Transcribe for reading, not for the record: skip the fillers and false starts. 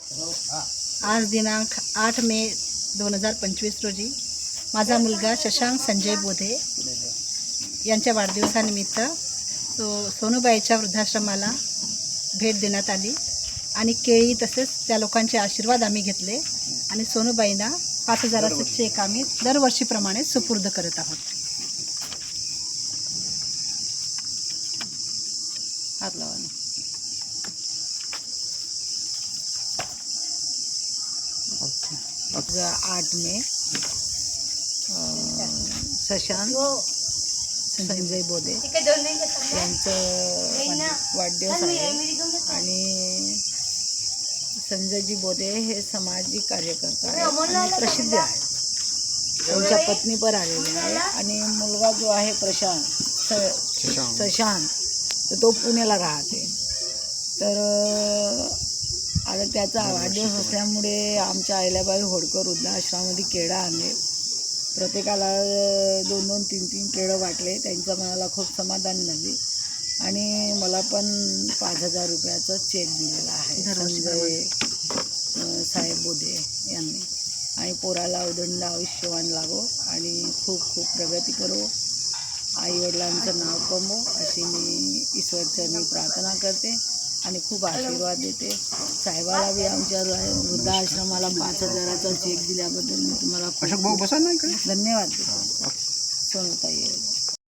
आज दिनांक 8 मे 2025 रोजी माझा मुलगा शशांक संजय बोधे यांच्या वाढदिवसानिमित्त सोनूबाईच्या वृद्धाश्रमाला भेट देण्यात आली आणि केळी तसेच त्या लोकांचे आशीर्वाद आम्ही घेतले आणि सोनूबाईंना 5,000चे चेक आम्ही दरवर्षीप्रमाणे सुपूर्द करत आहोत. हात लावा. आज 8 मे शशांक संजय बोधे यांचं वाढदिवस आहे आणि संजयजी बोधे हे सामाजिक कार्यकर्ता आहेत आणि प्रसिद्ध आहेत. त्यांच्या पत्नी पण आलेल्या आहे आणि मुलगा जो आहे शशांक तर तो पुण्याला राहते. तर आता त्याचा वाढदिवस असल्यामुळे आमच्या अहिल्याबाई होळकर वृद्धाश्रमामध्ये केळं आणले. प्रत्येकाला 2-2, 3-3 केळं वाटले. त्यांच्या मनाला खूप समाधान झाली आणि मला पण 5,000 रुपयाचा चेक दिलेला आहे संजय साहेब बोधे यांनी. आणि पोराला उदंड आयुष्यवान लाभो आणि खूप खूप प्रगती करो, आईवडिलांचं नाव कमवो अशी मी ईश्वरचरणी प्रार्थना करते आणि खूप आशीर्वाद देते. साहेबाला बी आमच्या वृद्धाश्रमाला 5,000चा चेक दिल्याबद्दल मी तुम्हाला धन्यवाद देतो. सोनूताई.